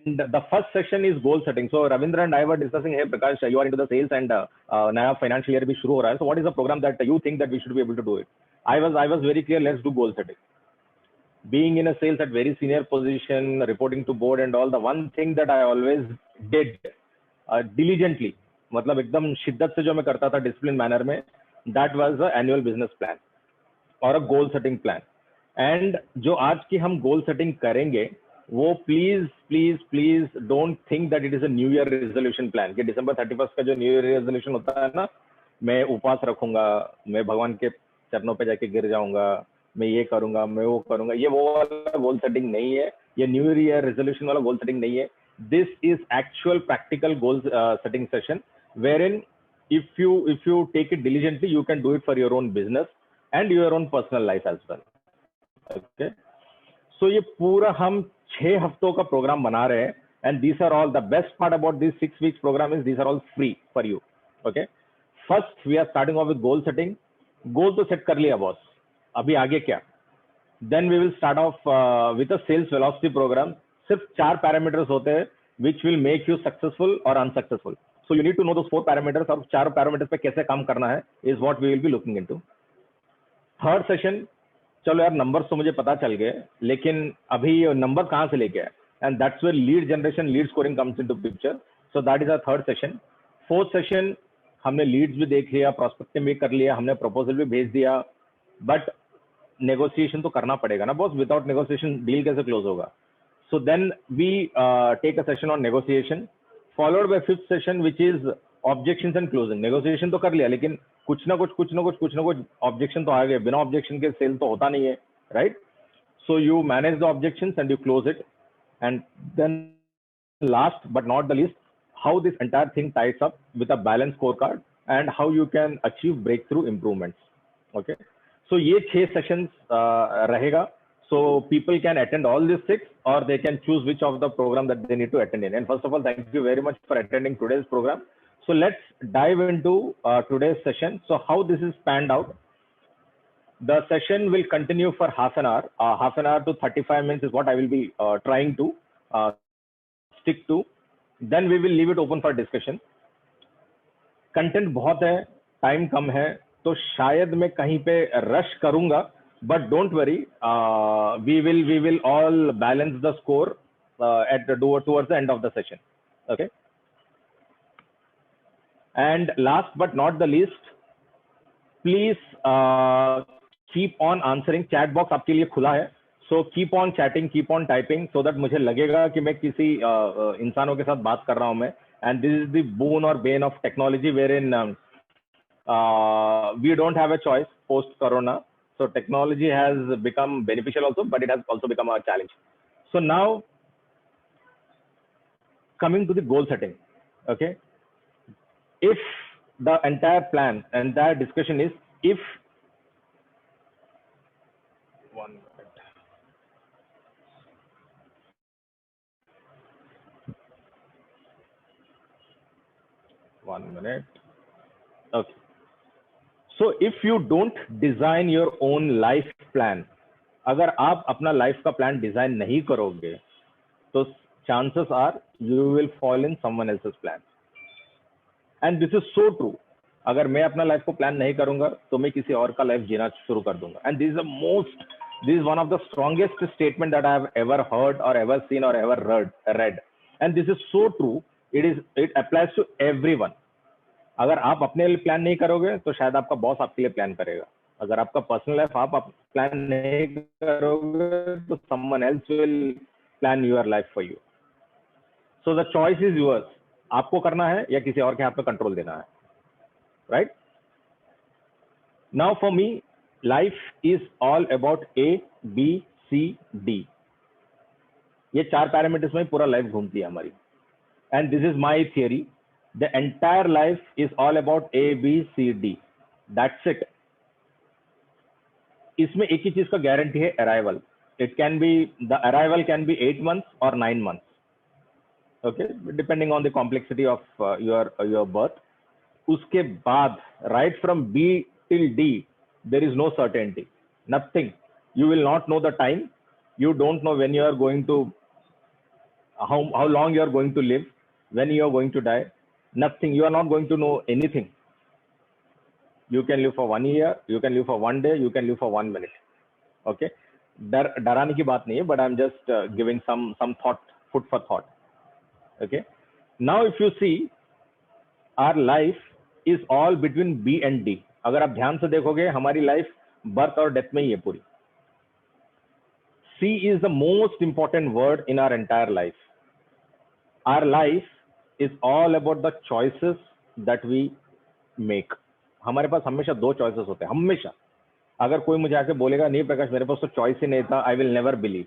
the first session is goal setting. So Ravindra and I were discussing, hey Prakash, you are into the sales and naya financial year bhi shuru ho raha hai. So what is the program that you think that we should be able to do it? I was very clear, let's do goal setting. Being in a sales at very senior position, reporting to board and all, the one thing that I always did diligently, मतलब एकदम शिद्दत से जो मैं करता था disciplined manner में, that was the annual business plan और a goal setting plan. And जो आज की हम goal setting करेंगे, वो please don't think that it is a new year resolution plan कि December 31 का जो न्यू ईयर रेजोल्यूशन होता है ना, मैं उपवास रखूंगा, मैं भगवान के चरणों पे जाके गिर जाऊंगा, मैं ये करूंगा, मैं वो करूंगा. ये वो वाला गोल सेटिंग नहीं है, ये न्यू ईयर रेजोल्यूशन वाला गोल सेटिंग नहीं है. This is actual practical goal setting session where in if you take it diligently, you can do it for your own business and your own personal life as well. Okay, so ये पूरा हम 6 हफ्तों का programme बना रहे हैं, and these are all the best part about this 6 weeks program is these are all free for you. Okay, first we are starting off with goal setting. गोल तो set कर लिया बॉस, अभी आगे क्या? Then we will start off with a sales velocity program. सिर्फ 4 parameters होते हैं which will make you successful or unsuccessful. So you need to know those 4 parameters और 4 पैरामीटर्स पे कैसे काम करना है is what we will be looking into. Third session, चलो यार नंबर्स तो मुझे पता चल गए, लेकिन अभी नंबर कहाँ से लेके आए? And that's where lead generation, lead scoring comes into picture. So that is our third session. Fourth session, हमने लीड्स भी देख लिया, प्रोस्पेक्टिंग भी कर लिया, हमने प्रपोजल भी भेज दिया, बट नेगोशिएशन तो करना पड़ेगा ना बॉस, विदाउट नेगोशिएशन डील कैसे क्लोज होगा? So then we take a session on negotiation, followed by fifth session which is objections and closing. Negotiation तो कर लिया, लेकिन कुछ ना कुछ ऑब्जेक्शन तो आ गए, बिना ऑब्जेक्शन के सेल तो होता नहीं है, right? So you manage the objections and you close it. And then last but not the least, how this entire thing ties up with a balance scorecard and how you can achieve breakthrough improvements. Okay, so ये 6 sessions रहेगा. So people can attend all these 6 or they can choose which of the program that they need to attend in. And first of all, thank you very much for attending today's program. So let's dive into today's session. So how this is panned out. The session will continue for half an hour. Half an hour to 35 minutes is what I will be trying to stick to. Then we will leave it open for discussion. Content बहुत है, time कम है, तो शायद मैं कहीं पे rush करूँगा. But don't worry, we will all balance the score towards the end of the session. Okay. And last but not the least, please keep on answering. Chat box आपके लिए खुला है. So keep on chatting, keep on typing, so that मुझे लगेगा कि मैं किसी इंसानों के साथ बात कर रहा हूँ मैं. And this is the boon or bane of technology, wherein we don't have a choice post Corona. So technology has become beneficial also, but it has also become a challenge. So now coming to the goal setting. Okay, if the entire plan, entire discussion is if one minute. Okay. So if you don't design your own life plan, अगर आप अपना life का plan design नहीं करोगे, तो chances are you will fall in someone else's plan. And this is so true. अगर मैं अपना लाइफ को प्लान नहीं करूंगा, तो मैं किसी और का लाइफ जीना शुरू कर दूंगा. And this is one of the strongest statement that I have ever heard or ever seen or ever read. And this is so true. It applies to everyone. अगर आप अपने लिए प्लान नहीं करोगे, तो शायद आपका बॉस आपके लिए प्लान करेगा. अगर आपका पर्सनल लाइफ आप प्लान नहीं करोगे, तो someone else will plan your life for you. So the choice is yours. आपको करना है या किसी और के हाथ में कंट्रोल देना है, right? Now for me, life is all about A, B, C, D. ये 4 पैरामीटर्स में पूरा लाइफ घूमती है हमारी. And this is my theory. The entire life is all about A, B, C, D. That's it. इसमें एक ही चीज का गारंटी है, arrival. The arrival can be 8 months or 9 months. Okay, depending on the complexity of your birth. उसके बाद, right from B till D, there is no certainty. Nothing. You will not know the time. You don't know when you are going to how long you are going to live, when you are going to die. Nothing. You are not going to know anything. You can live for 1 year, you can live for 1 day, you can live for 1 minute. Okay. डराने की बात नहीं है, but I'm just giving some thought, food for thought. Okay. Now if you see, our life is all between B and D. अगर आप ध्यान से देखोगे हमारी लाइफ बर्थ और डेथ में ही है पूरी. C is the most important word in our entire life. Our life is all about the choices that we make. हमारे पास हमेशा दो चॉइसेस होते हैं, हमेशा. अगर कोई मुझे आके बोलेगा नहीं प्रकाश मेरे पास तो चॉइस ही नहीं था, I will never believe.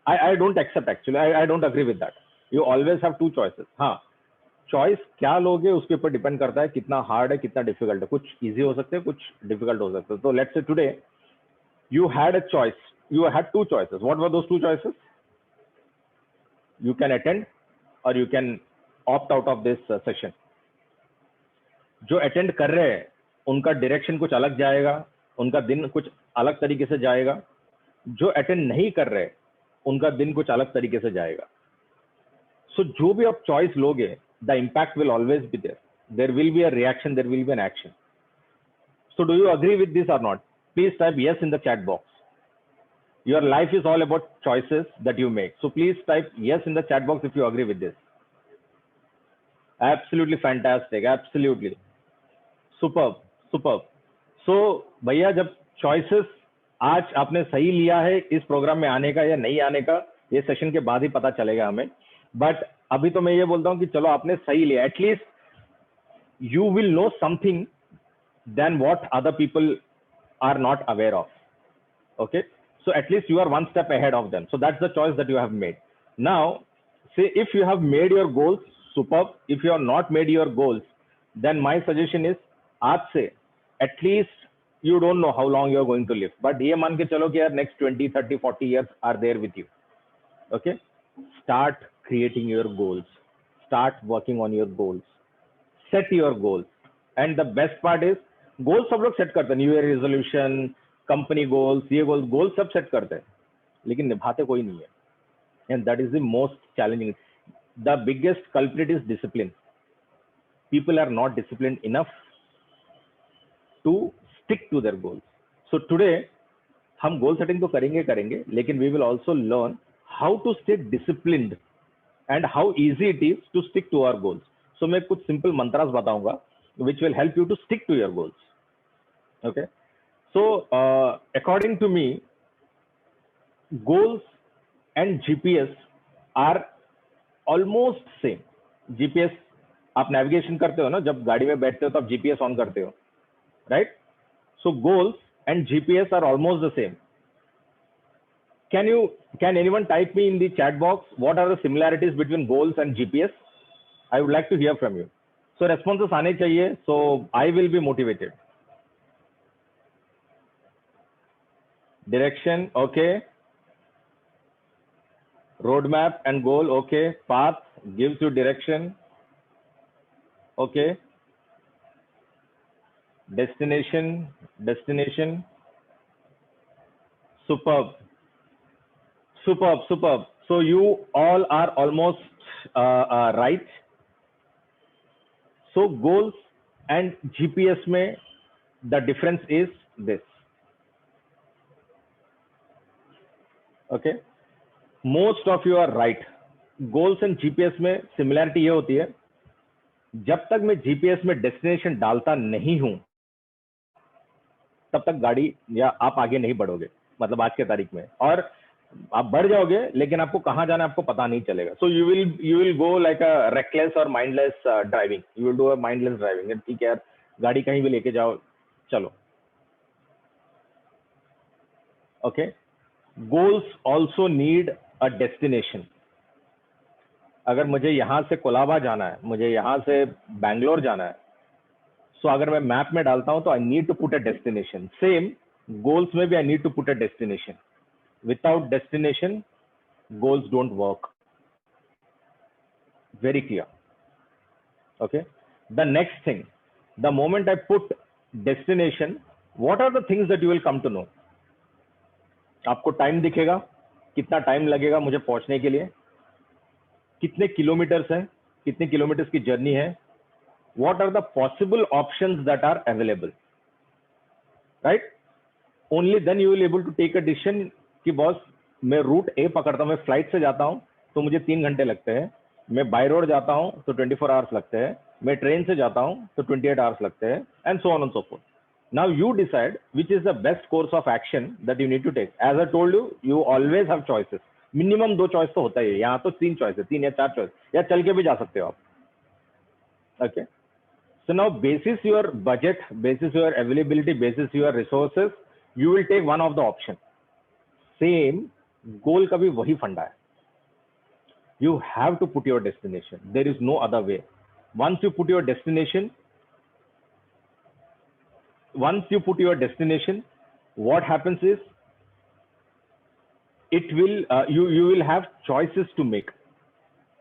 I don't accept actually, I don't agree with that. You always have two choices. हाँ, चॉइस क्या लोगे उसके ऊपर डिपेंड करता है, कितना हार्ड है कितना डिफिकल्ट है. कुछ इजी हो सकते हैं, कुछ डिफिकल्ट हो सकते हैं. तो let's say today you had a choice, you had two choices. What were those two choices? You can attend or you can opt out of this session. जो अटेंड कर रहे हैं उनका डायरेक्शन कुछ अलग जाएगा, उनका दिन कुछ अलग तरीके से जाएगा. जो अटेंड नहीं कर रहे उनका दिन कुछ अलग तरीके से जाएगा. सो जो भी आप चॉइस लोगे, the impact will always be there. There will be a reaction, there will be an action. So do you agree with this और not? Please type yes in the chat box. Your life is all about choices that you make. So please type yes in the chat box if you agree with this. Absolutely fantastic. Absolutely. Superb. Superb. So भैया जब choices आज आपने सही लिया है इस programme में आने का या नहीं आने का, ये सेशन के बाद ही पता चलेगा हमें. बट अभी तो मैं ये बोलता हूँ कि चलो आपने सही लिया. At least you will know something than what other people are not aware of. Okay, so at least you are one step ahead of them. So that's the choice that you have made. Now say if you have made your goals, superb. If you have not made your goals, then my suggestion is आज से at least you don't know how long you are going to live, but ये मान के चलो कि यार next 20 30 40 years are there with you. Okay, start creating your goals, start working on your goals, set your goals. And the best part is गोल सब लोग set करते हैं, new year resolution, company goals, ये गोल सब सेट करते हैं, लेकिन निभाते कोई नहीं है. And that is the most challenging. The biggest culprit is discipline. People are not discipline enough to stick to their goals. So today हम गोल सेटिंग तो करेंगे, लेकिन we will also learn how to stay disciplined and how easy it is to stick to our goals. So मैं कुछ simple mantras बताऊंगा which will help you to stick to your goals. Okay, so according to me, goals and GPS are almost same. GPS आप navigation करते हो ना, जब गाड़ी में बैठते हो तब GPS ऑन करते हो, right? So goals and GPS are almost the same. Can anyone type me in the chat box what are the similarities between goals and GPS? I would like to hear from you. So responses आने चाहिए, so I will be motivated. Direction, okay. Roadmap and goal, okay. Path gives you direction, okay. Destination. Superb. So you all are almost right. So goals and GPS में the difference is this. Okay, most of you are right. Goals and GPS में similarity ये होती है, जब तक मैं GPS में destination डालता नहीं हूं तब तक गाड़ी या आप आगे नहीं बढ़ोगे, मतलब आज के तारीख में. और आप बढ़ जाओगे लेकिन आपको कहां जाना है आपको पता नहीं चलेगा. So you will go like a reckless or mindless driving. You will do a mindless driving. ठीक है यार, गाड़ी कहीं भी लेके जाओ, चलो. Okay, goals also need a destination. अगर मुझे यहां से कोलाबा जाना है, मुझे यहां से बैंगलोर जाना है, सो अगर मैं मैप में डालता हूं तो I need to put a destination. Same goals में भी I need to put a destination. Without destination, goals don't work. Very clear. Okay, the next thing, the moment I put destination, what are the things that you will come to know? आपको time दिखेगा, कितना time लगेगा मुझे पहुंचने के लिए, कितने kilometres हैं, कितने किलोमीटर्स की जर्नी है, what are the possible options that are available, right? Only then you will able to take a decision कि बॉस मैं रूट ए पकड़ता हूँ, मैं फ्लाइट से जाता हूँ तो मुझे 3 घंटे लगते हैं, मैं बाय रोड जाता हूँ तो 24 आवर्स लगते हैं, मैं ट्रेन से जाता हूँ तो 28 आवर्स लगते हैं, and so on and so fourth. Now you decide which is the best course of action that you need to take. As I told you, you always have choices. Minimum 2 choice तो होता ही है, यहाँ तो 3 choice है, 3 या 4 choice, या चल के भी जा सकते हो आप. Okay, so now basis your budget, basis your availability, basis your resources, you will take one of the option. Same goal का भी वही फंडा है. You have to put your destination. There is no other way. Once you put your destination, what happens is it will you will have choices to make.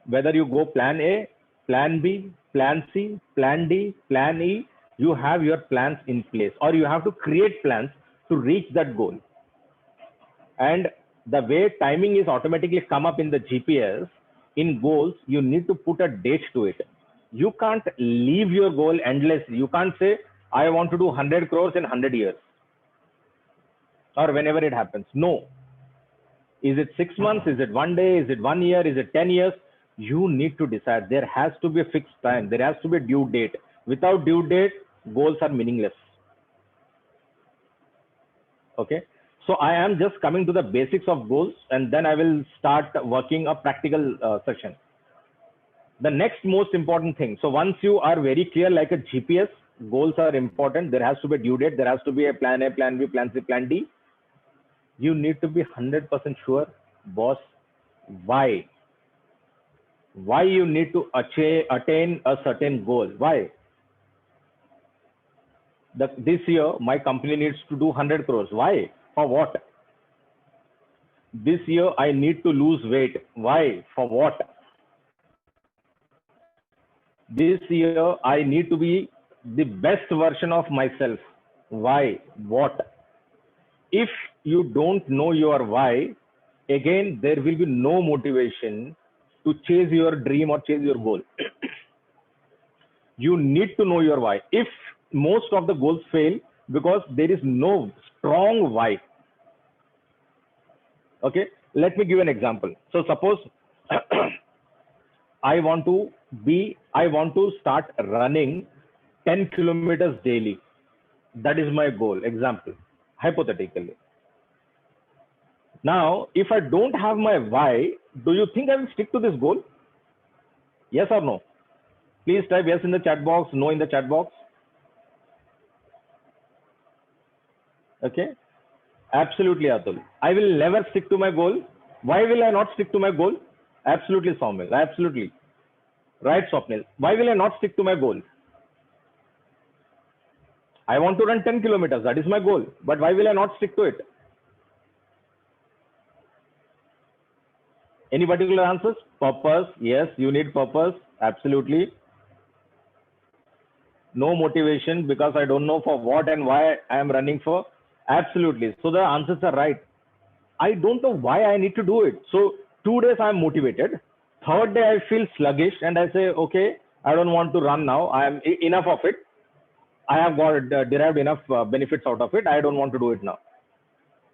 Whether you go plan A, plan B, plan C, plan D, plan E, you have your plans in place, or you have to create plans to reach that goal. And the way timing is automatically come up in the GPS, in goals, you need to put a date to it. You can't leave your goal endlessly. You can't say, I want to do 100 crores in 100 years, or whenever it happens. No. Is it 6 months? Is it 1 day? Is it 1 year? Is it 10 years? You need to decide. There has to be a fixed time. There has to be a due date. Without due date, goals are meaningless. Okay. So I am just coming to the basics of goals, and then I will start working a practical session. The next most important thing. So once you are very clear, like a GPS, goals are important. There has to be a due date. There has to be a plan A, plan B, plan C, plan D. You need to be 100% sure, boss, why you need to attain a certain goal. Why? This year, my company needs to do 100 crores. Why? For what? This year, I need to lose weight. Why? For what? This year, I need to be the best version of myself. Why? What? If you don't know your why, again, there will be no motivation to chase your dream or chase your goal. You need to know your why. If most of the goals fail because there is no strong why. Okay, let me give an example. So suppose I want to start running 10 kilometers daily. That is my goal. Example, hypothetically. Now, if I don't have my why, do you think I will stick to this goal? Yes or no? Please type yes in the chat box, no in the chat box. Okay. Absolutely, Atul. I will never stick to my goal. Why will I not stick to my goal? Absolutely, Saumil. Absolutely. Right, Swapnil. Why will I not stick to my goal? I want to run 10 kilometers. That is my goal. But why will I not stick to it? Any particular answers? Purpose. Yes, you need purpose. Absolutely. No motivation because I don't know for what and why I am running for. Absolutely. So the answers are right. I don't know why I need to do it. So 2 days I am motivated. Third day I feel sluggish and I say, okay, I don't want to run now. I am enough of it. I have got derived enough benefits out of it. I don't want to do it now.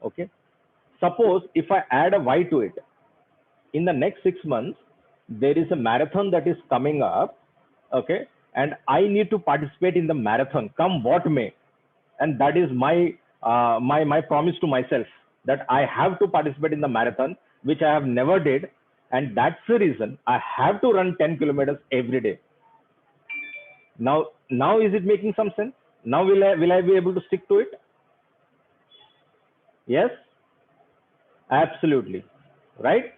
Okay. Suppose if I add a why to it, in the next 6 months, there is a marathon that is coming up. Okay. And I need to participate in the marathon, come what may. And that is my promise to myself, that I have to participate in the marathon, which I have never did. And that's the reason I have to run 10 kilometers every day. Now is it making some sense? Now will I be able to stick to it? Yes, absolutely. Right.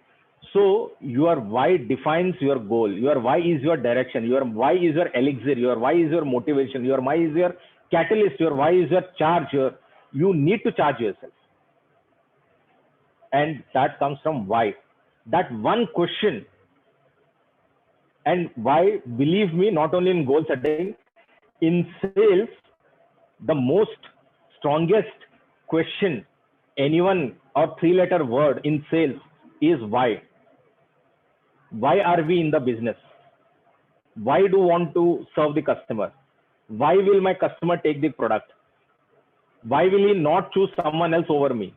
So your why defines your goal. Your why is your direction. Your why is your elixir. Your why is your motivation. Your why is your catalyst. Your why is your charge. You need to charge yourself. And that comes from why. That one question. And why, believe me, not only in goal setting, in sales, the most strongest question anyone or 3-letter word in sales is why. Why are we in the business? Why do you want to serve the customer? Why will my customer take the product? Why will he not choose someone else over me?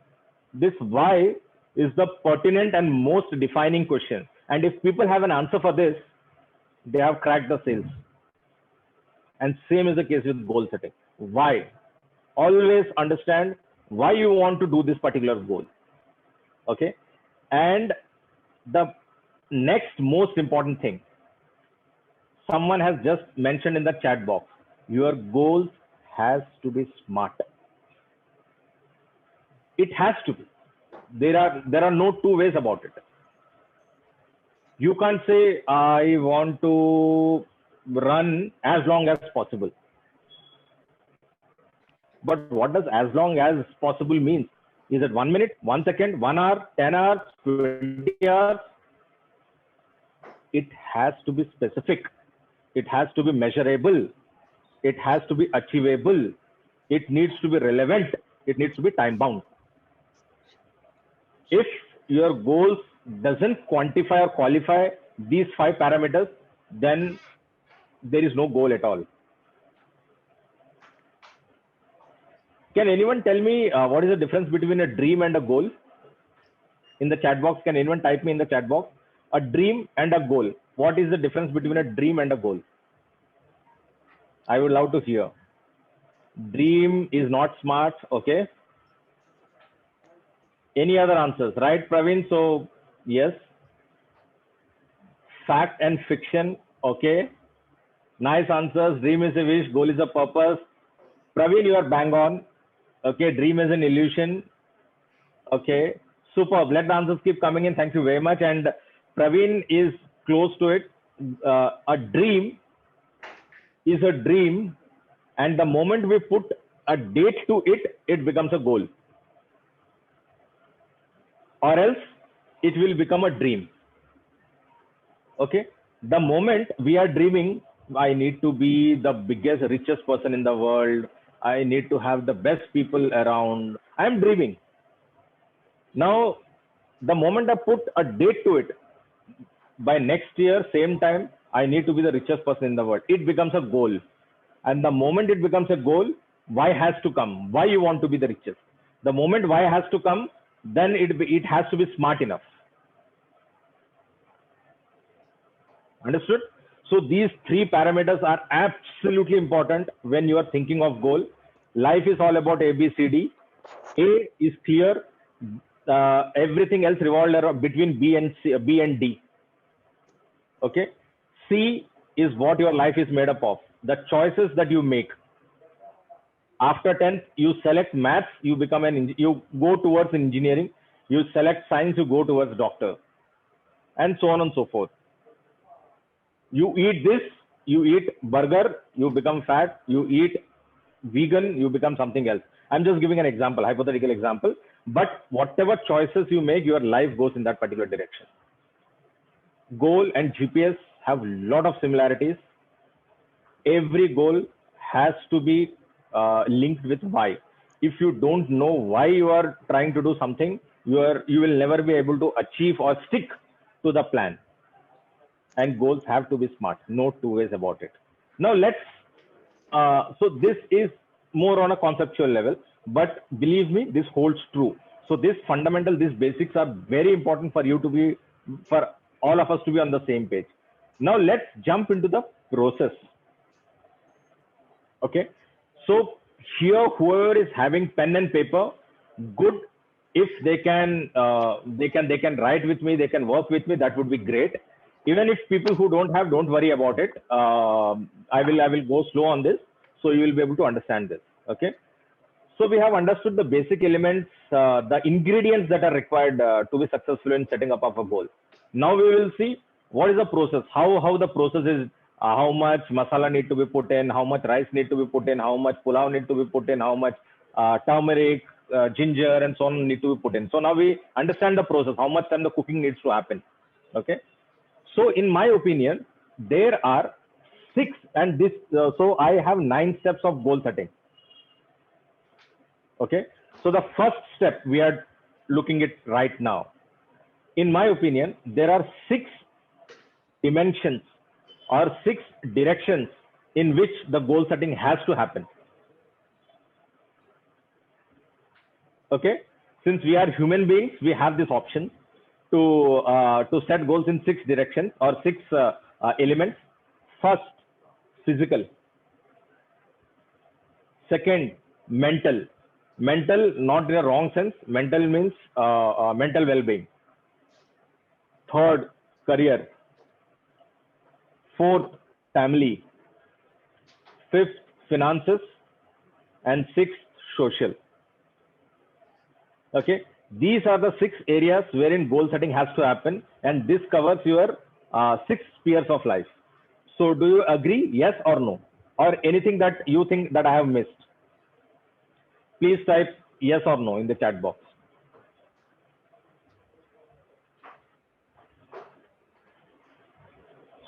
This why is the pertinent and most defining question. And if people have an answer for this, they have cracked the sales. And same is the case with goal setting. Why? Always understand why you want to do this particular goal. Okay. And the next most important thing, someone has just mentioned in the chat box, your goals has to be smart. It has to be. There are no two ways about it. You can't say, I want to run as long as possible. But what does as long as possible mean? Is it 1 minute, 1 second, 1 hour, 10 hours, 20 hours? It has to be specific. It has to be measurable. It has to be achievable. It needs to be relevant. It needs to be time bound. If your goals doesn't quantify or qualify these 5 parameters, then there is no goal at all. Can anyone tell me what is the difference between a dream and a goal? In the chat box, can anyone type me in the chat box? A dream and a goal. What is the difference between a dream and a goal? I would love to hear. Dream is not smart. Okay. Any other answers? Right, Praveen? So, yes. Fact and fiction. Okay. Nice answers. Dream is a wish. Goal is a purpose. Praveen, you are bang on. Okay. Dream is an illusion. Okay. Superb. Let the answers keep coming in. Thank you very much. And Praveen is close to it. A dream is a dream. And the moment we put a date to it, it becomes a goal. Or else it will become a dream. Okay. The moment we are dreaming, I need to be the biggest, richest person in the world. I need to have the best people around. I'm dreaming. Now, the moment I put a date to it, by next year, same time, I need to be the richest person in the world. It becomes a goal. And the moment it becomes a goal, why has to come? Why you want to be the richest? The moment why has to come, then it has to be smart enough. Understood? So these 3 parameters are absolutely important when you are thinking of goal. Life is all about A, B, C, D. A is clear. Everything else revolves around between B and D. Okay. C is what your life is made up of. The choices that you make. After 10th, you select maths, you become you go towards engineering. You select science, you go towards doctor, and so on and so forth. You eat this, you eat burger, you become fat. You eat vegan, you become something else. I'm just giving an example, hypothetical example. But whatever choices you make, your life goes in that particular direction. Goal and GPS have a lot of similarities. Every goal has to be linked with why. If you don't know why you are trying to do something, you will never be able to achieve or stick to the plan. And goals have to be smart. No two ways about it. Now so this is more on a conceptual level, but believe me, this holds true. So these basics are very important for all of us to be on the same page. Now let's jump into the process. Okay. So here, whoever is having pen and paper, good. If they can write with me, they can work with me. That would be great. Even if people who don't have, don't worry about it. I will go slow on this, so you will be able to understand this. Okay. So we have understood the basic elements, the ingredients that are required to be successful in setting up of a goal. Now we will see what is the process, how the process is, how much masala need to be put in, how much rice need to be put in, how much pulao need to be put in, how much turmeric, ginger, and so on need to be put in. So now we understand the process, how much time the cooking needs to happen. Okay. So in my opinion, there are 6 and this, so I have 9 steps of goal setting. Okay. So the first step we are looking at right now in my opinion, there are 6 dimensions or 6 directions in which the goal setting has to happen. Okay, since we are human beings, we have this option to set goals in 6 directions or 6 elements. First, physical. Second, mental. Mental, not in a wrong sense. Mental means mental well-being. Third, career. Fourth, family. Fifth, finances. And sixth, social. Okay, these are the 6 areas wherein goal setting has to happen, and this covers your 6 spheres of life. So do you agree, yes or no, or anything that you think that I have missed? Please type yes or no in the chat box.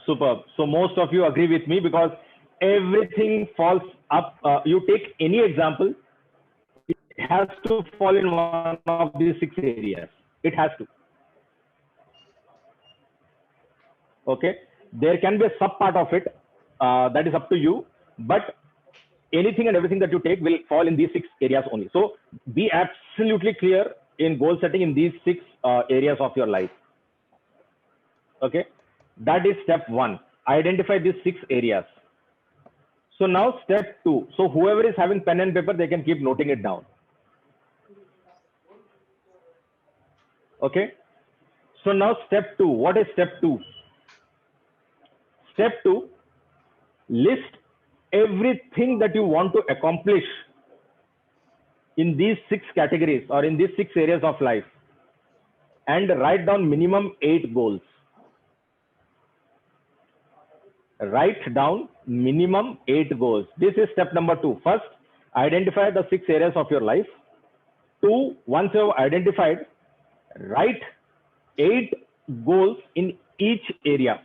Superb. So most of you agree with me, because everything falls up. You take any example, it has to fall in one of these 6 areas. It has to. Okay, there can be a sub part of it, that is up to you, but anything and everything that you take will fall in these 6 areas only. So be absolutely clear in goal setting in these 6 areas of your life. Okay, that is step 1. Identify these 6 areas. So now step 2. So whoever is having pen and paper, they can keep noting it down. Okay, so now step 2. What is step 2? Step 2, list everything that you want to accomplish in these 6 categories or in these 6 areas of life, and write down minimum 8 goals. Write down minimum 8 goals. This is step number 2. First, identify the 6 areas of your life. 2, once you have identified, write 8 goals in each area.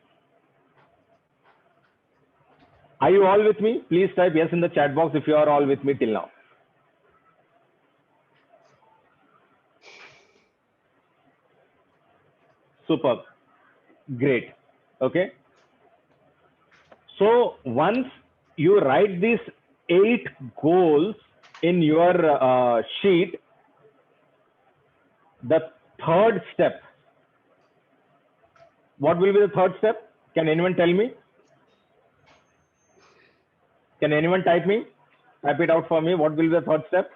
Are you all with me? Please type yes in the chat box if you are all with me till now. Superb. Great. Okay. So once you write these 8 goals in your sheet, the third step, what will be the third step? Can anyone tell me? Can anyone type it out for me? What will be the third step?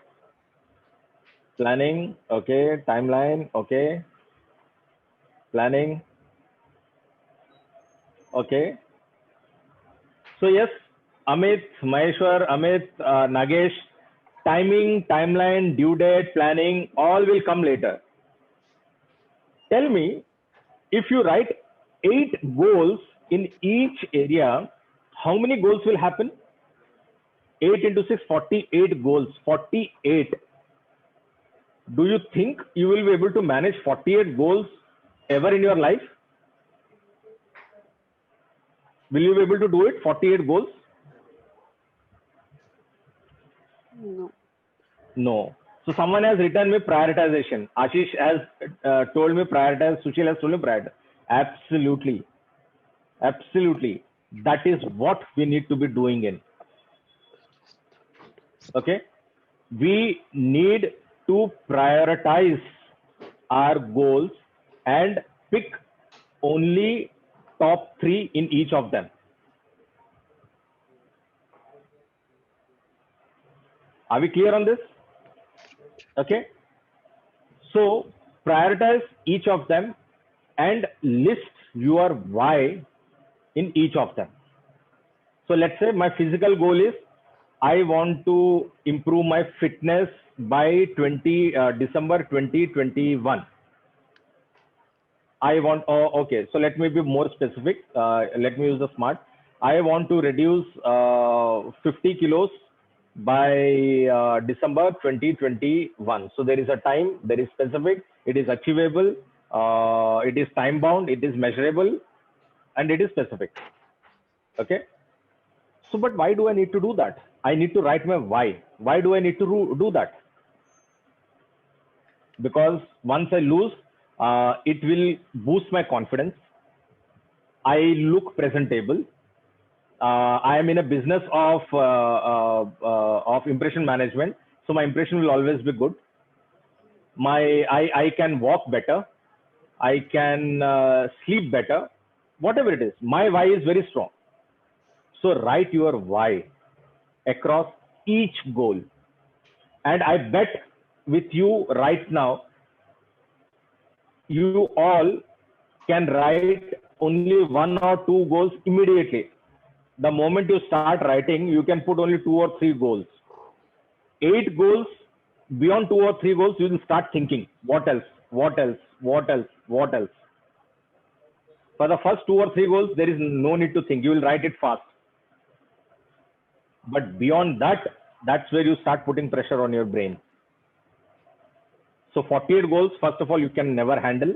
Planning. Okay. Timeline. Okay. Planning. Okay. So yes, Amit, Maheshwar, Amit, Nagesh, timing, timeline, due date, planning, all will come later. Tell me, if you write 8 goals in each area, how many goals will happen? 8 into 6, 48 goals. 48. Do you think you will be able to manage 48 goals ever in your life? Will you be able to do it? 48 goals? No. No. So someone has written me prioritization. Ashish has told me prioritize. Sushil has told me prioritize. Absolutely. Absolutely. That is what we need to be doing in. Okay. We need to prioritize our goals and pick only top 3 in each of them. Are we clear on this? Okay. So prioritize each of them and list your why in each of them. So let's say my physical goal is I want to improve my fitness by December 2021. I want, okay, so let me be more specific. Let me use the smart. I want to reduce 50 kilos by December 2021. So there is a time, there is specific, it is achievable, it is time bound, it is measurable, and it is specific. Okay. So, but why do I need to do that? I need to write my why. Why do I need to do that? Because once I lose It will boost my confidence. I look presentable. I am in a business of impression management, so my impression will always be good. I can walk better. I can sleep better. Whatever it is, my why is very strong. So write your why across each goal. And I bet with you right now, you all can write only one or two goals immediately. The moment you start writing, you can put only two or three goals. 8 goals, beyond 2 or 3 goals, you will start thinking, what else, what else, what else, what else. For the first 2 or 3 goals, there is no need to think. You will write it fast. But beyond that, that's where you start putting pressure on your brain. So 48 goals, first of all, you can never handle.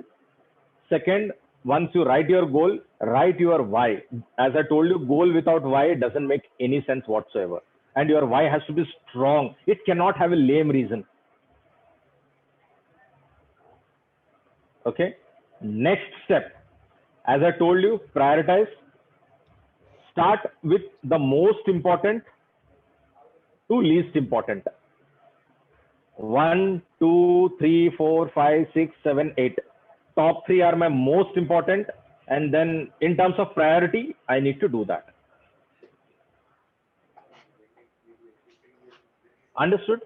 Second, once you write your goal, write your why. As I told you, goal without why doesn't make any sense whatsoever. And your why has to be strong. It cannot have a lame reason. Okay. Next step, as I told you, prioritize. Start with the most important to least important. 1, 2, 3, 4, 5, 6, 7, 8. Top 3 are my most important. And then in terms of priority, I need to do that. Understood?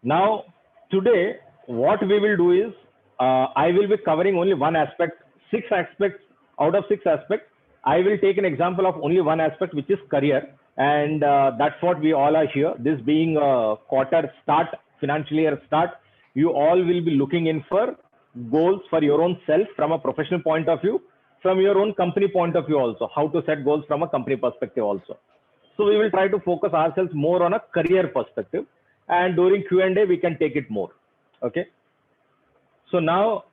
Now, today, what we will do is, I will be covering only one aspect, 6 aspects. Out of 6 aspects, I will take an example of only one aspect, which is career. And that's what we all are here. This being a quarter start, financial year start, you all will be looking in for goals for your own self from a professional point of view, from your own company point of view also, how to set goals from a company perspective also. So we will try to focus ourselves more on a career perspective, and during Q&A we can take it more. Okay. So now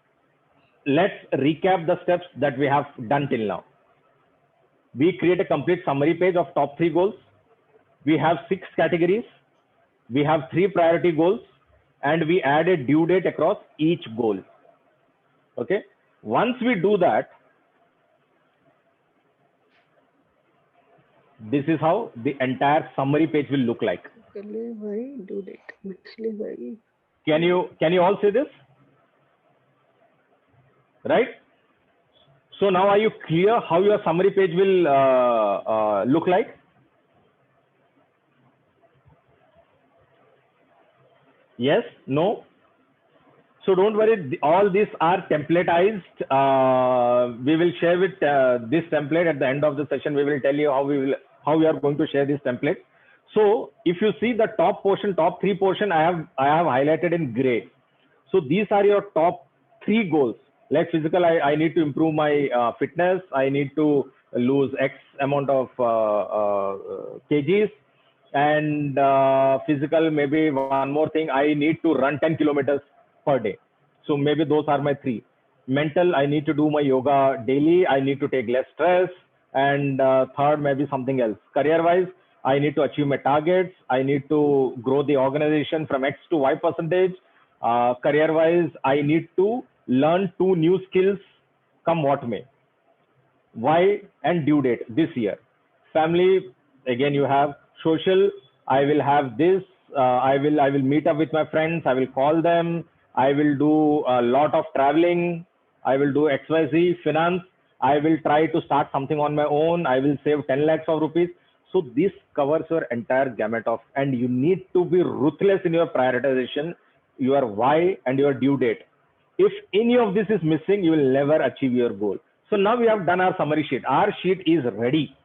let's recap the steps that we have done till now. We create a complete summary page of top 3 goals. We have 6 categories. We have 3 priority goals, and we add a due date across each goal. Okay. Once we do that, this is how the entire summary page will look like. Why due date? Actually, why? Can you all see this? Right? So now are you clear how your summary page will look like? Yes? No? So don't worry, all these are templatized. We will share with this template at the end of the session. We will tell you how we are going to share this template. So if you see the top portion, top 3 portion, I have highlighted in gray. So these are your top 3 goals. Like physical, I need to improve my fitness. I need to lose X amount of kgs. And physical, maybe one more thing, I need to run 10 kilometers per day. So maybe those are my 3. Mental, I need to do my yoga daily. I need to take less stress. And third, maybe something else. Career wise, I need to achieve my targets. I need to grow the organization from X to Y percentage. Career wise, I need to learn 2 new skills come what may. Why and due date this year. Family, again, you have social. I will have this. I will meet up with my friends. I will call them. I will do a lot of traveling. I will do XYZ. Finance, I will try to start something on my own. I will save 10 lakhs of rupees. So this covers your entire gamut of, and you need to be ruthless in your prioritization, your why and your due date. If any of this is missing, you will never achieve your goal. So now we have done our summary sheet. Our sheet is ready.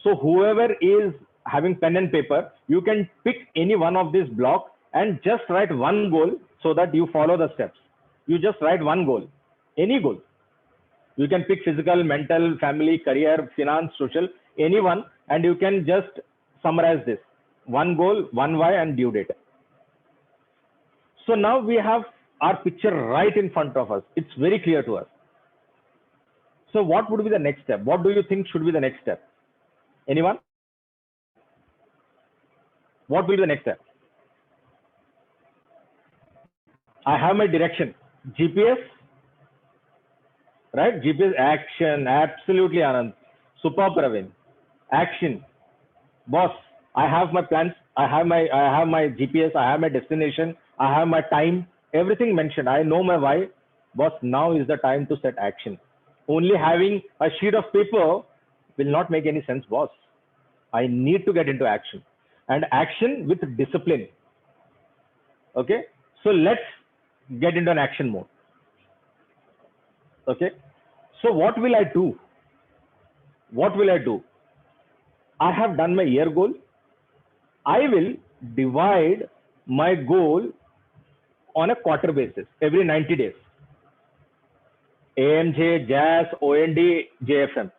So whoever is having pen and paper, you can pick any one of these blocks and just write one goal so that you follow the steps. You just write one goal, any goal. You can pick physical, mental, family, career, finance, social, anyone, and you can just summarize this. One goal, one why, and due date. So now we have our picture right in front of us. It's very clear to us. So what would be the next step? What do you think should be the next step? Anyone? What will be the next step? I have my direction. GPS, right? GPS action. Absolutely, Anand. Super, Praveen. Action. Boss, I have my plans. I have my GPS. I have my destination. I have my time. Everything mentioned. I know my why. Boss, now is the time to set action. Only having a sheet of paper will not make any sense, boss. I need to get into action, and action with discipline. Okay. So let's get into an action mode. Okay. So what will I do? What will I do? I have done my year goal. I will divide my goal on a quarter basis every 90 days. AMJ, JAS, OND, JFM.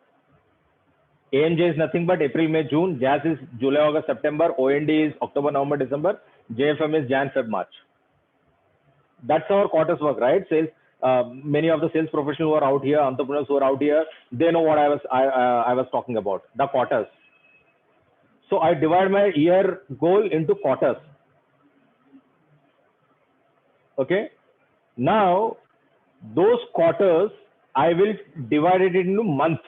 AMJ is nothing but April, May, June. JAS is July, August, September. OND is October, November, December. JFM is Jan, Feb, March. That's our quarters work, right? Sales. Many of the sales professionals who are out here, entrepreneurs who are out here, they know what I was talking about. The quarters. So I divide my year goal into quarters. Okay. Now those quarters I will divide it into month.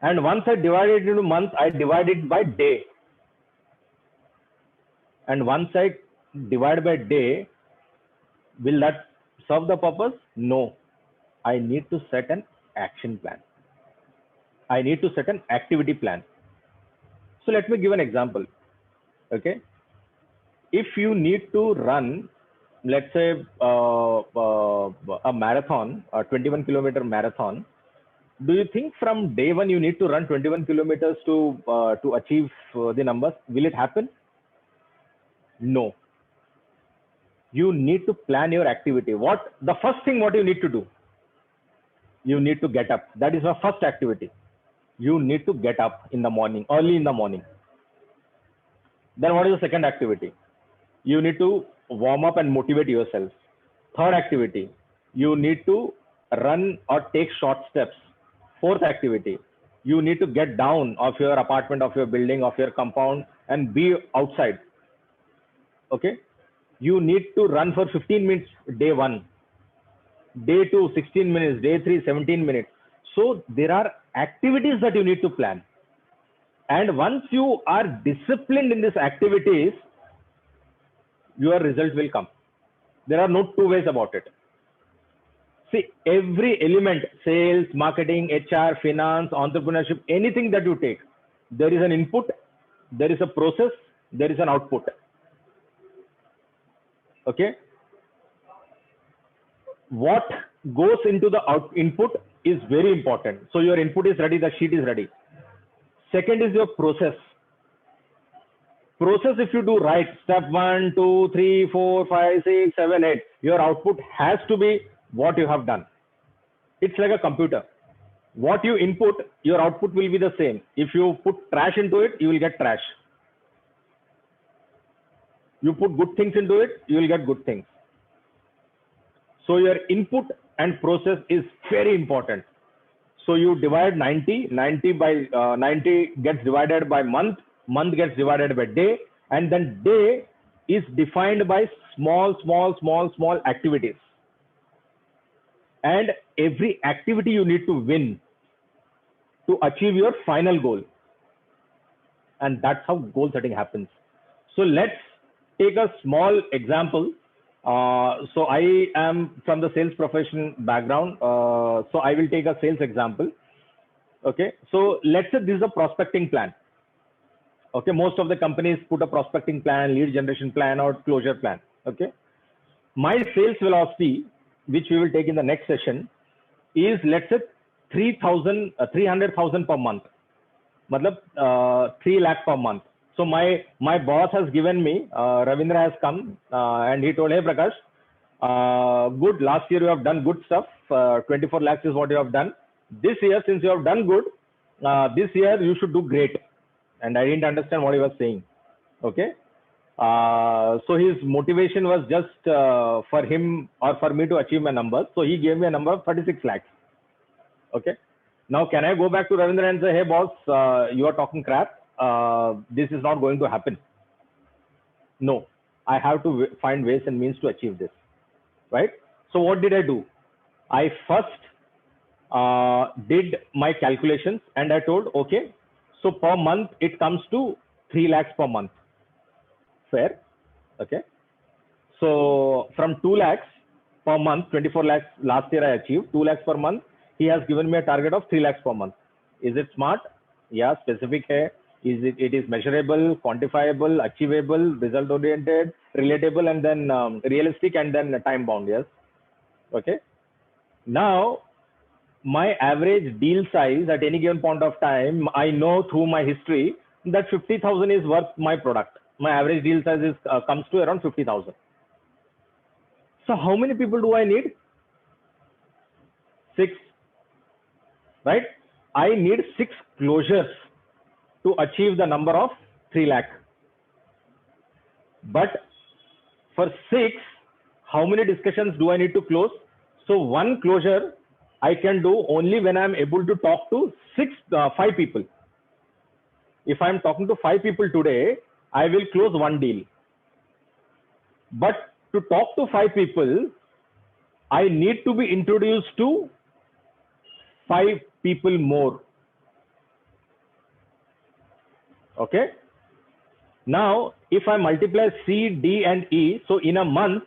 And once I divide it into month, I divide it by day. And once I divide by day, will that serve the purpose? No. I need to set an action plan. I need to set an activity plan. So let me give an example. Okay. If you need to run, let's say a marathon, a 21-kilometer marathon, do you think from day one you need to run 21 kilometers to achieve the numbers? Will it happen? No. You need to plan your activity. The first thing what you need to do? You need to get up. That is the first activity. You need to get up in the morning, early in the morning. Then what is the second activity? You need to warm up and motivate yourself. Third activity, you need to run or take short steps. Fourth activity, you need to get down of your apartment, of your building, of your compound and be outside. Okay. You need to run for 15 minutes day one, day two, 16 minutes, day three, 17 minutes. So there are activities that you need to plan. And once you are disciplined in these activities, your result will come. There are no two ways about it. See, every element, sales, marketing, HR, finance, entrepreneurship, anything that you take, there is an input, there is a process, there is an output. Okay. What goes into the input is very important. So your input is ready, the sheet is ready. Second is your process. Process, if you do right, step 1, 2, 3, 4, 5, 6, 7, 8, your output has to be what you have done. It's like a computer. What you input, your output will be the same. If you put trash into it, you will get trash. You put good things into it, you will get good things. So your input and process is very important. So you divide 90 by 90 gets divided by month gets divided by day, and then day is defined by small activities. And every activity you need to win to achieve your final goal. And that's how goal setting happens. So let's take a small example. So I am from the sales profession background. So I will take a sales example. Okay. So let's say this is a prospecting plan. Okay. Most of the companies put a prospecting plan, lead generation plan, or closure plan. Okay. My sales velocity, which we will take in the next session, is let's say 300,000 per month. Matlab 3 lakh per month. So my boss has given me, Ravindra has come and he told, hey Prakash, good, last year you have done good stuff. 24 lakhs is what you have done. This year, since you have done good, this year you should do great. And I didn't understand what he was saying. Okay. So his motivation was just for him or for me to achieve my numbers. So he gave me a number of 36 lakhs. Okay. Now, can I go back to Ravindra and say, hey boss, you are talking crap. This is not going to happen. No, I have to find ways and means to achieve this. right? So what did I do? I first did my calculations and I told, okay, so per month it comes to 3 lakhs per month. Fair. Okay. So from 2 lakhs per month, 24 lakhs last year I achieved, 2 lakhs per month. He has given me a target of 3 lakhs per month. Is it smart? Yeah, specific hai. It is measurable, quantifiable, achievable, result oriented, relatable, and then realistic, and then time bound. Yes. Okay. Now, my average deal size at any given point of time, I know through my history that 50,000 is worth my product. My average deal size is comes to around 50,000. So how many people do I need? 6, right? I need 6 closures to achieve the number of 3 lakh. But for 6, how many discussions do I need to close? So one closure I can do only when I'm able to talk to 5 people. If I'm talking to 5 people today, I will close one deal. But to talk to 5 people, I need to be introduced to 5 people more. Okay. Now, if I multiply C, D, and E, so in a month,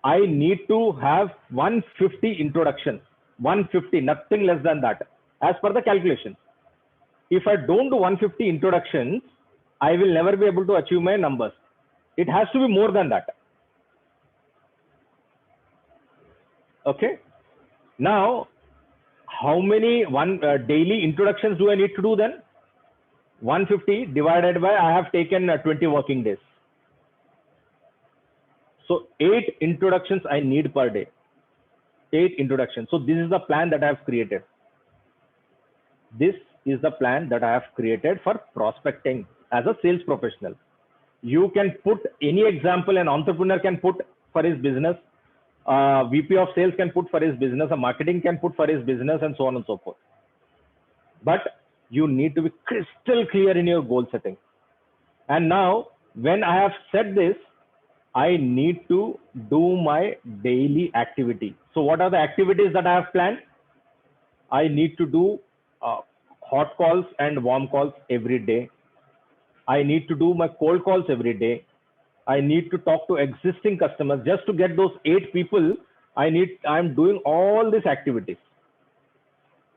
I need to have 150 introductions. 150, nothing less than that, as per the calculation. If I don't do 150 introductions, I will never be able to achieve my numbers. It has to be more than that. Okay. Now, how many daily introductions do I need to do then? 150 divided by, I have taken 20 working days. So 8 introductions I need per day. 8 introductions. So this is the plan that I have created. This is the plan that I have created for prospecting as a sales professional. You can put any example an entrepreneur can put for his business. VP of sales can put for his business. A marketing can put for his business, and so on and so forth. But you need to be crystal clear in your goal setting. And now, when I have said this, I need to do my daily activity. So what are the activities that I have planned? I need to do hot calls and warm calls every day. I need to do my cold calls every day. I need to talk to existing customers. Just to get those 8 people, I'm doing all these activities.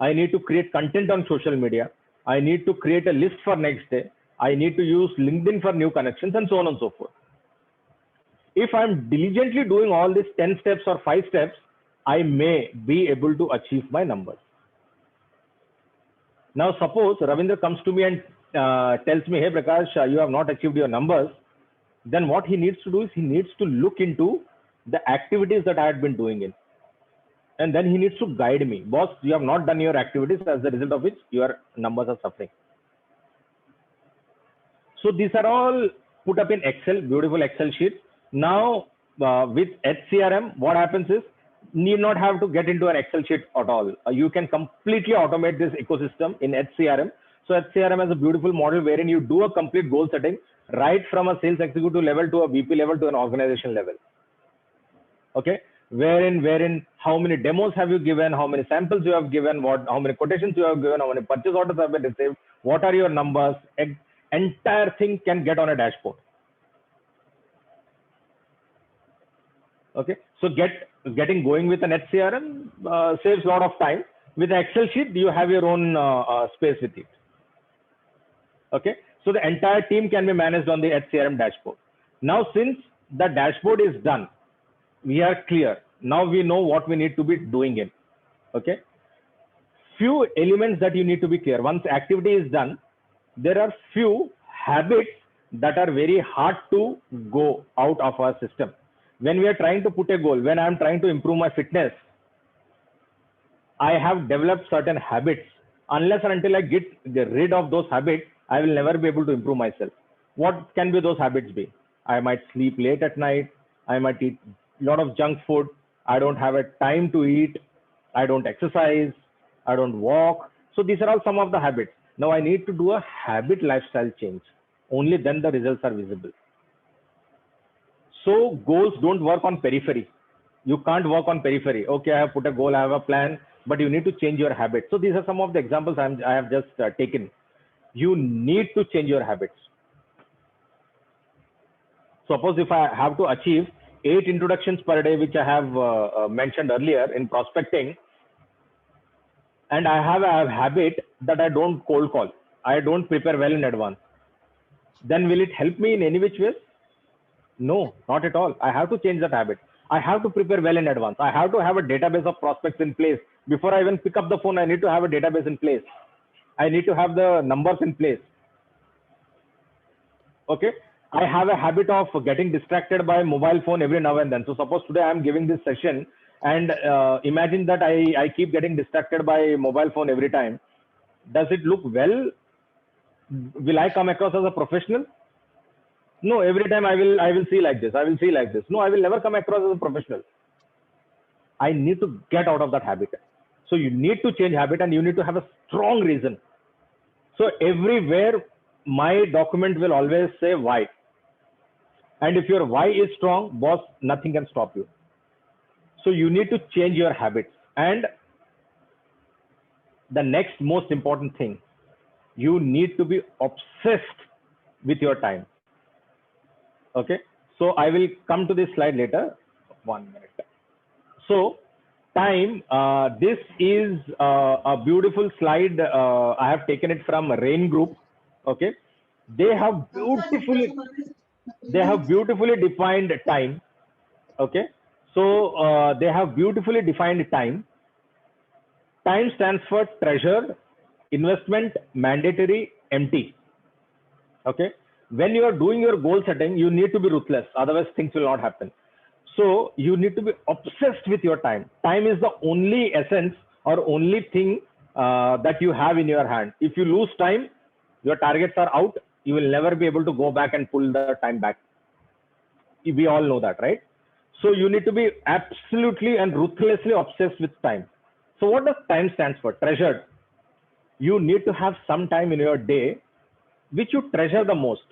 I need to create content on social media. I need to create a list for next day. I need to use LinkedIn for new connections, and so on and so forth. If I'm diligently doing all these 10 steps or 5 steps, I may be able to achieve my numbers. Now, suppose Ravindra comes to me and tells me, hey, Prakash, you have not achieved your numbers. Then what he needs to do is he needs to look into the activities that I had been doing in. And then he needs to guide me. Boss, you have not done your activities, as the result of which your numbers are suffering. So these are all put up in Excel, beautiful Excel sheets. Now, with HCRM, what happens is, need not have to get into an Excel sheet at all. You can completely automate this ecosystem in HCRM. So HCRM has a beautiful model wherein you do a complete goal setting right from a sales executive level to a VP level to an organization level. Okay, wherein how many demos have you given, how many samples you have given, how many quotations you have given, how many purchase orders have been received, what are your numbers, entire thing can get on a dashboard. Okay, so getting going with an HCRM saves a lot of time. With an Excel sheet, you have your own space with it. Okay, so the entire team can be managed on the HCRM dashboard. Now, since the dashboard is done, we are clear. Now we know what we need to be doing in. Okay, few elements that you need to be clear. Once activity is done, there are few habits that are very hard to go out of our system. When we are trying to put a goal, when I am trying to improve my fitness, I have developed certain habits. Unless and until I get rid of those habits, I will never be able to improve myself. What can be those habits be? I might sleep late at night. I might eat a lot of junk food. I don't have a time to eat. I don't exercise. I don't walk. So these are all some of the habits. Now I need to do a habit lifestyle change. Only then the results are visible. So goals don't work on periphery. You can't work on periphery. Okay, I have put a goal, I have a plan, but you need to change your habits. So these are some of the examples I have just taken. You need to change your habits. Suppose if I have to achieve 8 introductions per day, which I have mentioned earlier in prospecting, and I have a habit that I don't cold call, I don't prepare well in advance, then will it help me in any which way? No, not at all. I have to change that habit. I have to prepare well in advance. I have to have a database of prospects in place. Before I even pick up the phone, I need to have a database in place. I need to have the numbers in place. Okay. I have a habit of getting distracted by mobile phone every now and then. So suppose today I'm giving this session and imagine that I keep getting distracted by mobile phone every time. Does it look well? Will I come across as a professional? No, every time I will see like this. I will see like this. No, I will never come across as a professional. I need to get out of that habit. So you need to change habit and you need to have a strong reason. So everywhere my document will always say why. And if your why is strong, boss, nothing can stop you. So you need to change your habits. And the next most important thing, you need to be obsessed with your time. Okay. So I will come to this slide later. 1 minute. So time, this is a beautiful slide. I have taken it from Rain Group. Okay. They have beautifully defined time. Okay. So they have beautifully defined time. Time stands for treasured, investment, mandatory, empty. Okay. When you are doing your goal setting, you need to be ruthless. Otherwise, things will not happen. So you need to be obsessed with your time. Time is the only essence or only thing that you have in your hand. If you lose time, your targets are out. You will never be able to go back and pull the time back. We all know that, right? So you need to be absolutely and ruthlessly obsessed with time. So what does time stand for? Treasured. You need to have some time in your day which you treasure the most,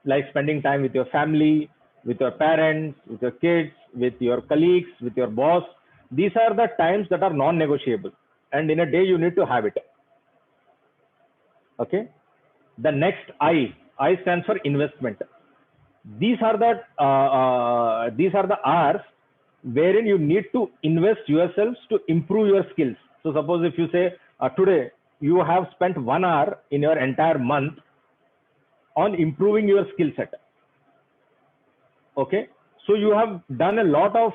like spending time with your family, with your parents, with your kids, with your colleagues, with your boss. These are the times that are non-negotiable. And in a day, you need to have it. Okay. The next I stands for investment. These are the hours wherein you need to invest yourselves to improve your skills. So suppose if you say today you have spent 1 hour in your entire month on improving your skill set. Okay. So you have done a lot of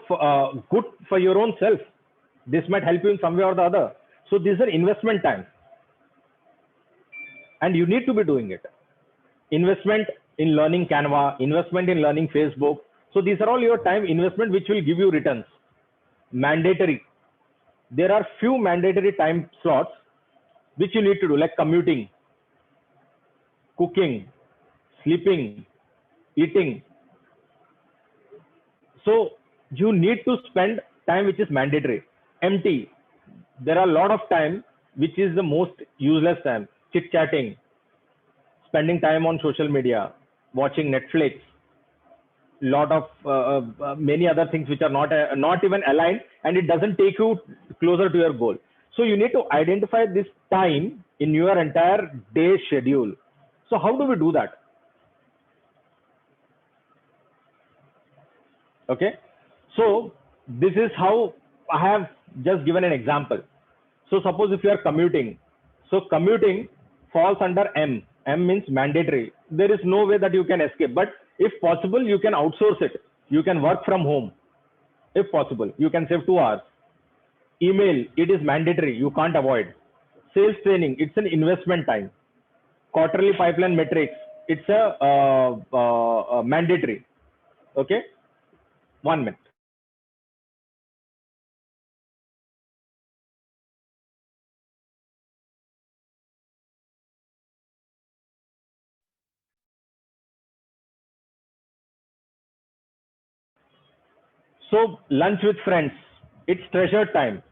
good for your own self. This might help you in some way or the other. So these are investment time. And you need to be doing it. Investment in learning Canva, investment in learning Facebook. So these are all your time investment which will give you returns. Mandatory. There are few mandatory time slots which you need to do, like commuting, cooking, sleeping, eating. So you need to spend time which is mandatory. Empty. There are a lot of time which is the most useless time. Chit chatting, spending time on social media, watching Netflix, lot of many other things which are not even aligned, and it doesn't take you closer to your goal. So you need to identify this time in your entire day schedule. So how do we do that? Okay. So this is how I have just given an example. So suppose if you are commuting, so commuting falls under M. M means mandatory. There is no way that you can escape, but if possible, you can outsource it. You can work from home. If possible, you can save 2 hours. Email, it is mandatory. You can't avoid. Sales training, it's an investment time. Quarterly pipeline metrics, it's a mandatory. Okay. 1 minute. So lunch with friends, it's treasured time.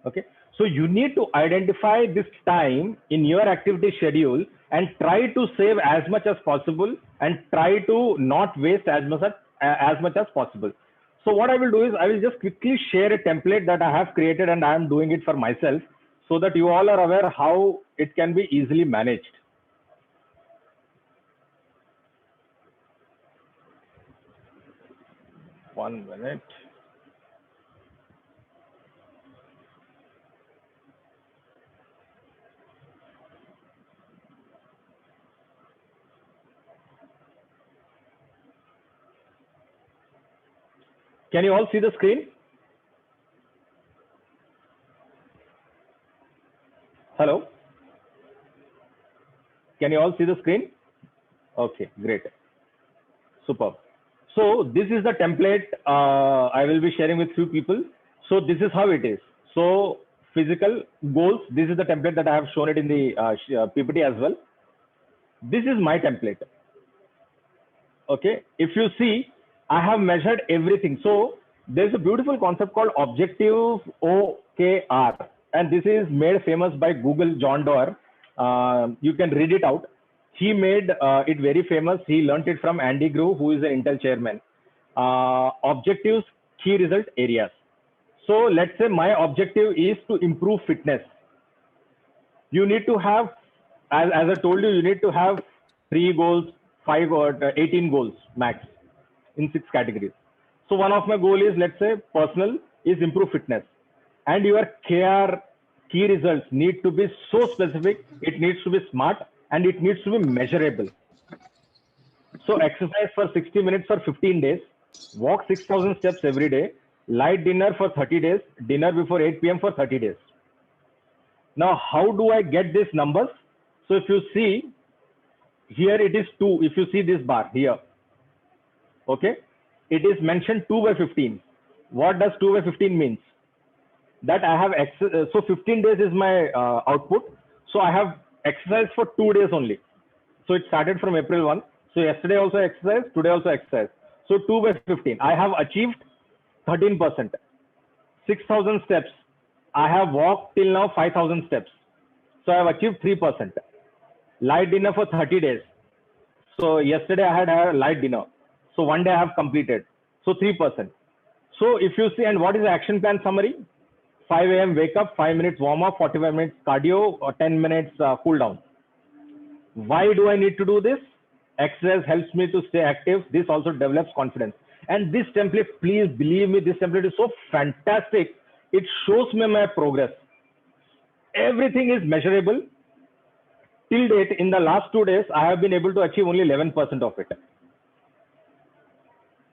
Okay. So you need to identify this time in your activity schedule and try to save as much as possible and try to not waste as much as possible. So what I will do is I will just quickly share a template that I have created and I am doing it for myself so that you all are aware how it can be easily managed. One minute. Can you all see the screen? Hello? Can you all see the screen? Okay, great. Superb. So this is the template I will be sharing with few people. So this is how it is. So physical goals, this is the template that I have shown it in the PPT as well. This is my template. Okay, if you see, I have measured everything. So there's a beautiful concept called objective OKR, and this is made famous by Google John Doerr. You can read it out. He made it very famous. He learned it from Andy Grove, who is an Intel chairman. Objectives, key result areas. So let's say my objective is to improve fitness. You need to have, as I told you, you need to have 3 goals, 5 or 18 goals max in 6 categories. So one of my goal is, let's say personal is improve fitness, and your KR key results need to be so specific, it needs to be smart, and it needs to be measurable. So exercise for 60 minutes for 15 days, walk 6,000 steps every day, light dinner for 30 days, dinner before 8 p.m. for 30 days. Now, how do I get these numbers? So if you see, here it is 2. If you see this bar here, okay, it is mentioned 2 by 15. What does 2 by 15 means? That I have, so 15 days is my output. So I have exercise for 2 days only. So it started from April 1. So yesterday also exercise, today also exercise. So 2 by 15. I have achieved 13%. 6,000 steps. I have walked till now 5,000 steps. So I have achieved 3%. Light dinner for 30 days. So yesterday I had a light dinner. So one day I have completed. So 3%. So if you see, and what is the action plan summary? 5 a.m. wake up, 5 minutes warm up, 45 minutes cardio, or 10 minutes cool down. Why do I need to do this? Exercise helps me to stay active. This also develops confidence. And this template, please believe me, this template is so fantastic. It shows me my progress. Everything is measurable. Till date, in the last 2 days, I have been able to achieve only 11% of it.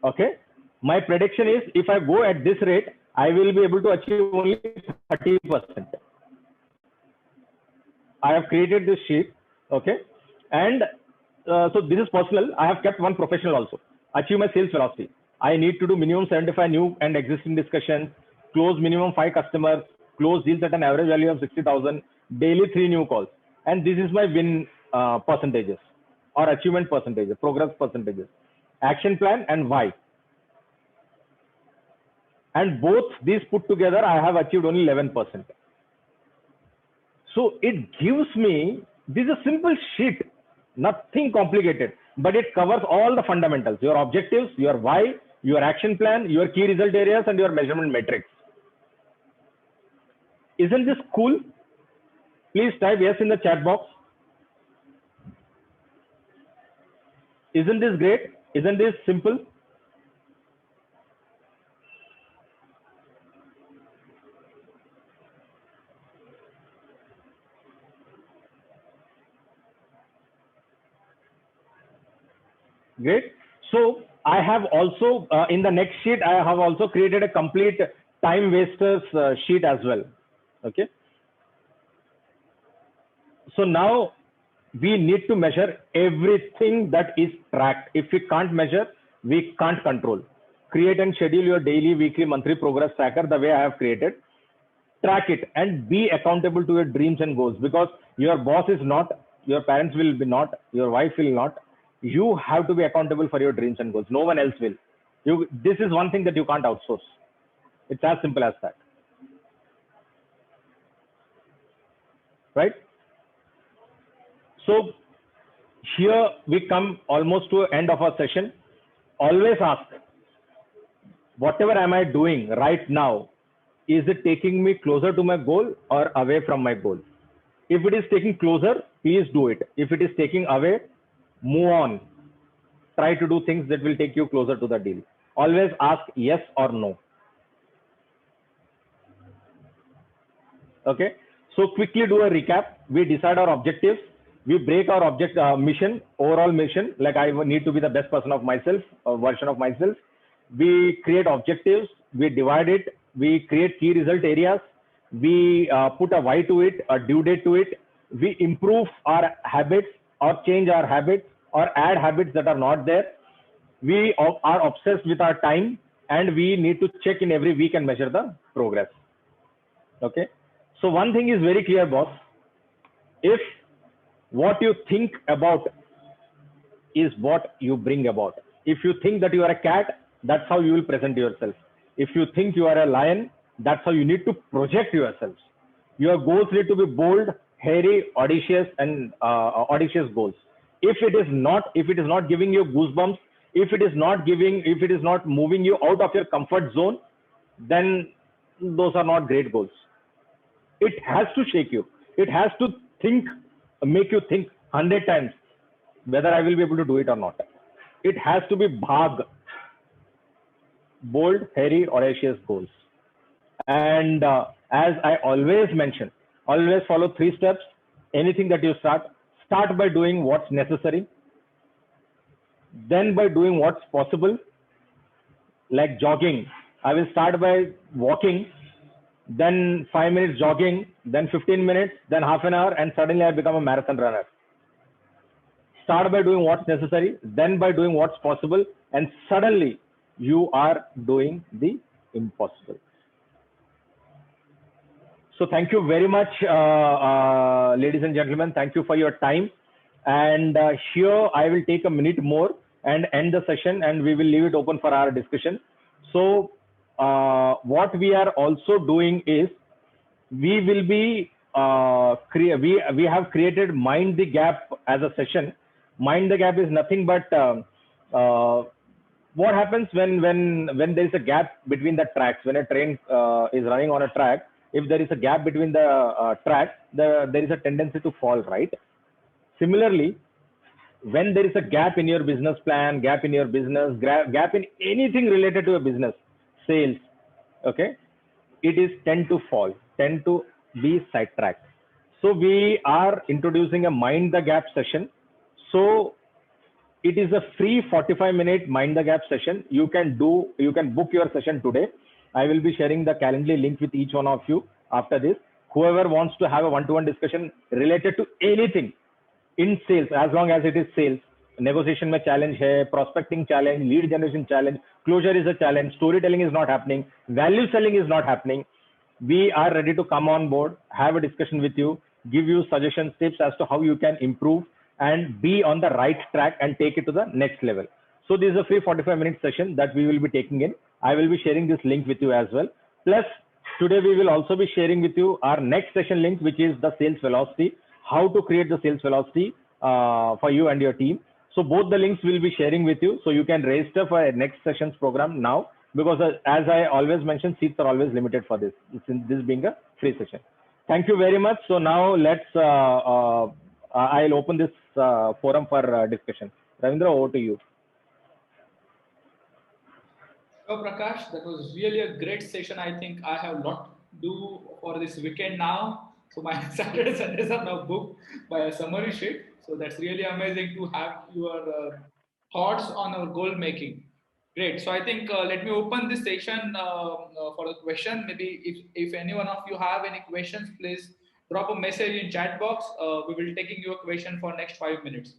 Okay. My prediction is, if I go at this rate, I will be able to achieve only 30%. I have created this sheet. Okay. And so this is personal. I have kept one professional also. Achieve my sales velocity. I need to do minimum 75 new and existing discussions, close minimum 5 customers, close deals at an average value of 60,000, daily 3 new calls. And this is my win percentages or achievement percentages, progress percentages, action plan and why. And both these put together, I have achieved only 11%. So it gives me, this is a simple sheet, nothing complicated, but it covers all the fundamentals, your objectives, your why, your action plan, your key result areas, and your measurement metrics. Isn't this cool? Please type yes in the chat box. Isn't this great? Isn't this simple? Great. So I have also, in the next sheet, I have also created a complete time wasters sheet as well. Okay. So now we need to measure everything that is tracked. If we can't measure, we can't control. Create and schedule your daily, weekly, monthly progress tracker the way I have created. Track it and be accountable to your dreams and goals, because your boss is not, your parents will be not, your wife will not. You have to be accountable for your dreams and goals. No one else will. This is one thing that you can't outsource. It's as simple as that. Right? So here we come almost to the end of our session. Always ask, whatever am I doing right now, is it taking me closer to my goal or away from my goal? If it is taking closer, please do it. If it is taking away, move on. Try to do things that will take you closer to the deal. Always ask yes or no. Okay. So quickly do a recap. We decide our objectives. We break our mission, overall mission. Like I need to be the best person of myself, a version of myself. We create objectives. We divide it. We create key result areas. We put a why to it, a due date to it. We improve our habits or change our habits or add habits that are not there. We are obsessed with our time, and we need to check in every week and measure the progress. Okay. So one thing is very clear, boss. If what you think about is what you bring about. If you think that you are a cat, that's how you will present yourself. If you think you are a lion, that's how you need to project yourselves. Your goals need to be bold, hairy, audacious, and audacious goals. If it is not giving you goosebumps, if it is not moving you out of your comfort zone, then those are not great goals. It has to shake you. It has to make you think 100 times whether I will be able to do it or not. It has to be bhag, bold, hairy, audacious goals. And as I always mention, always follow 3 steps. Anything that you start by doing what's necessary, then by doing what's possible. Like jogging, I will start by walking, then 5 minutes jogging, then 15 minutes, then half an hour, and suddenly I become a marathon runner. Start by doing what's necessary, then by doing what's possible, and suddenly you are doing the impossible. So thank you very much, ladies and gentlemen. Thank you for your time. And here I will take a minute more and end the session, and we will leave it open for our discussion. So what we are also doing is we will be we have created Mind the Gap as a session. Mind the Gap is nothing but what happens when there is a gap between the tracks. When a train is running on a track, if there is a gap between the tracks, there is a tendency to fall, right? Similarly, when there is a gap in your business plan, gap in your business, gap in anything related to a business, sales, okay, it is tend to be sidetracked. So we are introducing a Mind the Gap session. So it is a free 45-minute Mind the Gap session. You can book your session today. I will be sharing the Calendly link with each one of you after this. Whoever wants to have a one-to-one discussion related to anything in sales, as long as it is sales, negotiation mein challenge hai, prospecting challenge, lead generation challenge, closure is a challenge, storytelling is not happening, value selling is not happening. We are ready to come on board, have a discussion with you, give you suggestions, tips as to how you can improve and be on the right track and take it to the next level. So this is a free 45-minute session that we will be taking in. I will be sharing this link with you as well. Plus, today we will also be sharing with you our next session link, which is the sales velocity, how to create the sales velocity for you and your team. So both the links will be sharing with you. So you can register for a next sessions program now, because as I always mention, seats are always limited for this being a free session. Thank you very much. So now I'll open this forum for discussion. Ravindra, over to you. So Prakash, that was really a great session. I think I have a lot to do for this weekend now. So my Saturday, Sundays are now booked by a summary sheet. So that's really amazing to have your thoughts on our goal making. Great. So I think let me open this session for a question. Maybe if any one of you have any questions, please drop a message in chat box. We will taking your question for next 5 minutes.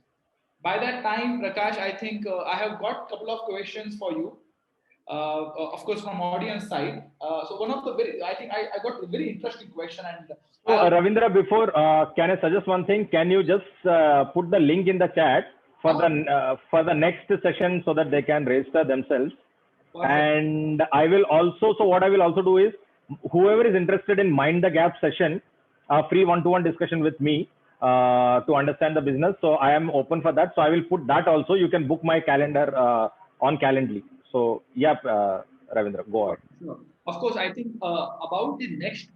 By that time, Prakash, I think I have got a couple of questions for you. Of course, from audience side. So one of the I got a very interesting question. And so, Ravindra, before can I suggest one thing? Can you just put the link in the chat for the next session so that they can register themselves? Perfect. And I will also. So what I will also do is, whoever is interested in Mind the Gap session, a free one-to-one discussion with me to understand the business. So I am open for that. So I will put that also. You can book my calendar on Calendly. So yeah, Ravindra, go ahead. Sure. Of course, I think about the next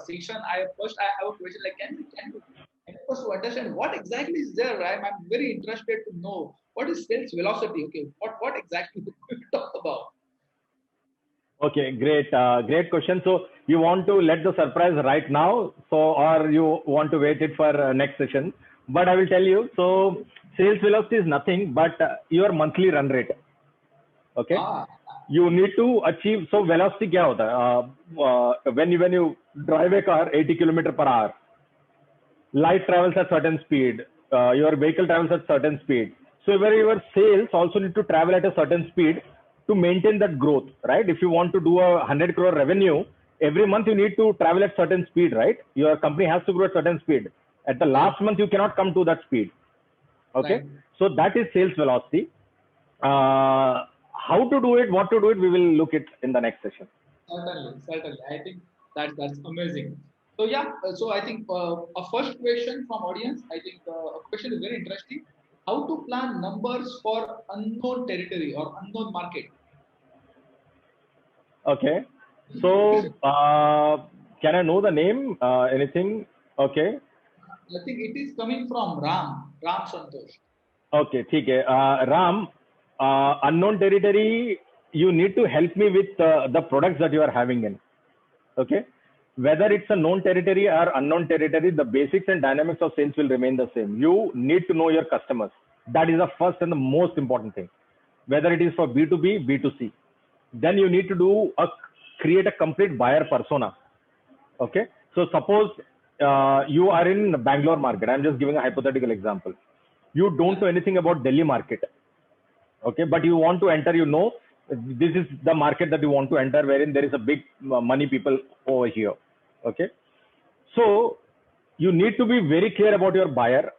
section, I have a question like, can you help us to understand what exactly is there? I'm very interested to know what is sales velocity. Okay, what exactly do we talk about? Okay, great question. So you want to let the surprise right now, so or you want to wait it for next session? But I will tell you. So sales velocity is nothing but your monthly run rate. Okay, Ah, you need to achieve. So velocity क्या होता है? When you drive a car 80 kilometer per hour, light travels at certain speed. Your vehicle travels at certain speed. So where your sales also need to travel at a certain speed to maintain that growth, right? If you want to do a 100 crore revenue, every month you need to travel at certain speed, right? Your company has to grow at certain speed. At the last month, you cannot come to that speed. Okay. right. So that is sales velocity. How to do it, what to do it, we will look it in the next session. Certainly. I think that's amazing. So yeah, so I think a first question from audience. I think a question is very interesting. How to plan numbers for unknown territory or unknown market? Okay. So, can I know the name? Anything? Okay. I think it is coming from Ram Santosh. Okay. ठीक है. Ram, unknown territory, you need to help me with the products that you are having in. Okay. Whether it's a known territory or unknown territory, the basics and dynamics of sales will remain the same. You need to know your customers. That is the first and the most important thing. Whether it is for B2B, B2C. Then you need to create a complete buyer persona. Okay. So suppose you are in Bangalore market. I'm just giving a hypothetical example. You don't know anything about Delhi market. Okay. But you want to enter, this is the market that you want to enter, wherein there is a big money people over here. Okay. So you need to be very clear about your buyer.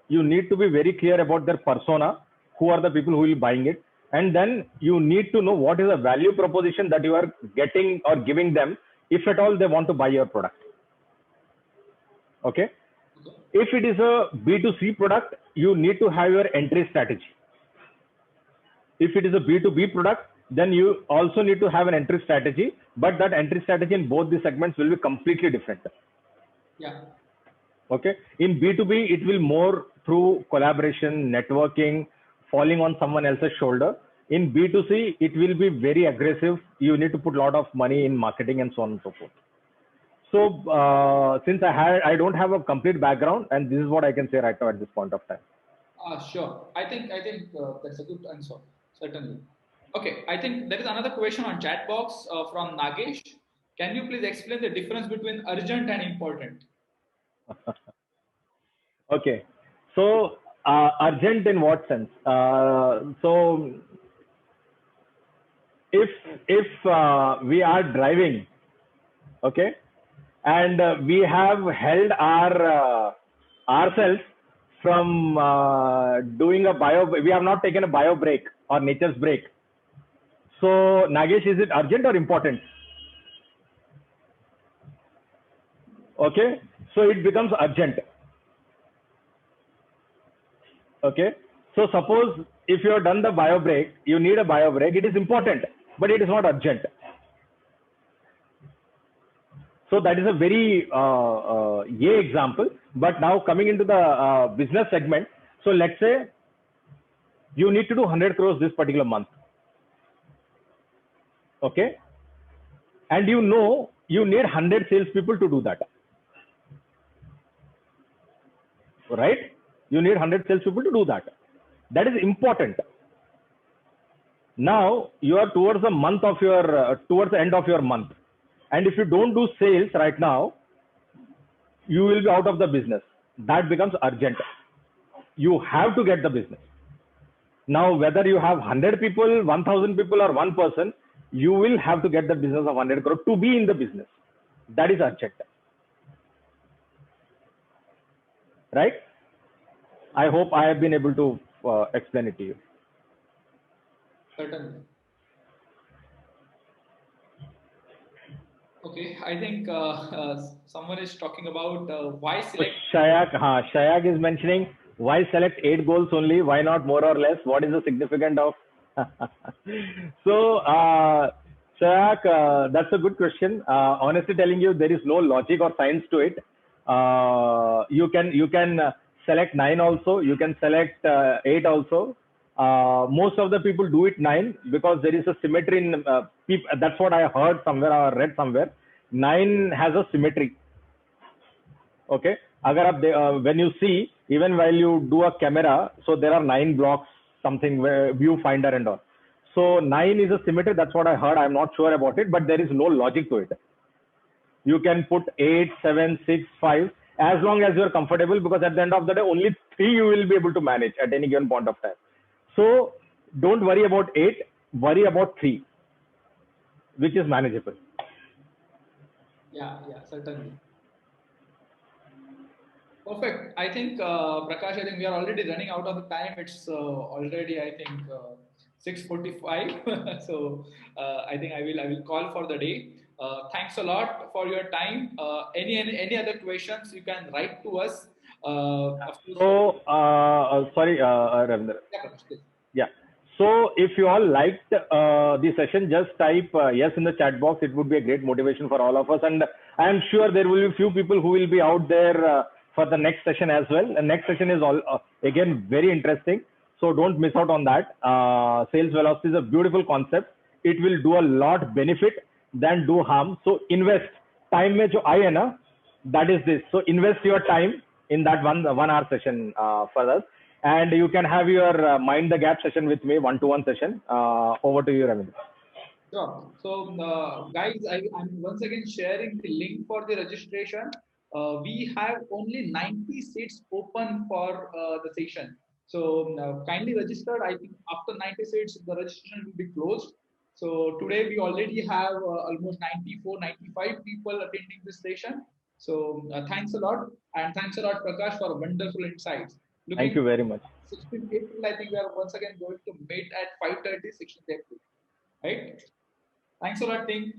You need to be very clear about their persona, who are the people who will be buying it. And then you need to know what is the value proposition that you are getting or giving them, if at all they want to buy your product. Okay. If it is a B2C product, you need to have your entry strategy. If it is a B2B product, then you also need to have an entry strategy, but that entry strategy in both the segments will be completely different. Yeah. Okay. In B2B, it will more through collaboration, networking, falling on someone else's shoulder. In B2C, it will be very aggressive. You need to put a lot of money in marketing and so on and so forth. So since I don't have a complete background, and this is what I can say right now at this point of time. Sure. I think that's a good answer. Certainly. Okay. I think there is another question on chat box from Nagesh. Can you please explain the difference between urgent and important? Okay. So urgent in what sense? So if we are driving, okay, and we have held ourselves from doing we have not taken a bio break or nature's break. So Nagesh, is it urgent or important? Okay, so it becomes urgent. Okay, so suppose if you have done the bio break, you need a bio break, it is important, but it is not urgent. So that is a very example. But now coming into the business segment, so let's say you need to do 100 crores this particular month. Okay, and you need 100 salespeople to do that. Right? You need 100 salespeople to do that. That is important. Now you are towards the end of your month, and if you don't do sales right now, you will be out of the business. That becomes urgent. You have to get the business. Now, whether you have 100 people, 1,000 people, or one person, you will have to get the business of 100 crore to be in the business. That is urgent. Right? I hope I have been able to explain it to you. Certainly. Okay, I think someone is talking about why select. Shayak is mentioning, why select 8 goals only? Why not more or less? What is the significance of? So Chirag, that's a good question. Honestly telling you, there is no logic or science to it. You can select 9 also. You can select 8 also. Most of the people do it 9 because there is a symmetry in people. That's what I heard somewhere or read somewhere. 9 has a symmetry. Okay. अगर आप when you see, even while you do a camera, so there are 9 blocks, something where viewfinder and all. So 9 is a symmetry. That's what I heard. I'm not sure about it, but there is no logic to it. You can put 8, 7, 6, 5, as long as you're comfortable, because at the end of the day, only 3 you will be able to manage at any given point of time. So don't worry about 8, worry about 3, which is manageable. Yeah, certainly. Perfect. I think, Prakash, I think we are already running out of the time. It's already, I think, 6:45. So I think I will call for the day. Thanks a lot for your time. Any other questions you can write to us. So sorry, Ravindra. Yeah, Prakash, please. Yeah. So if you all liked the session, just type yes in the chat box. It would be a great motivation for all of us. And I am sure there will be few people who will be out there for the next session as well. The next session is all again very interesting. So don't miss out on that. Sales velocity is a beautiful concept. It will do a lot benefit than do harm. So invest time में जो आई है ना, that is this. So invest your time in that one hour session for us. And you can have your mind the gap session with me, one-to-one session. Over to you, Ravindra. Sure. So, guys, I'm once again sharing the link for the registration. We have only 90 seats open for the session. So, kindly register. I think after 90 seats, the registration will be closed. So, today we already have almost 94, 95 people attending this session. So, thanks a lot. And thanks a lot, Prakash, for wonderful insights. Thank you very much. 16th April, I think we are once again going to meet at 5:30, 16th April. Right? Thanks a lot, team.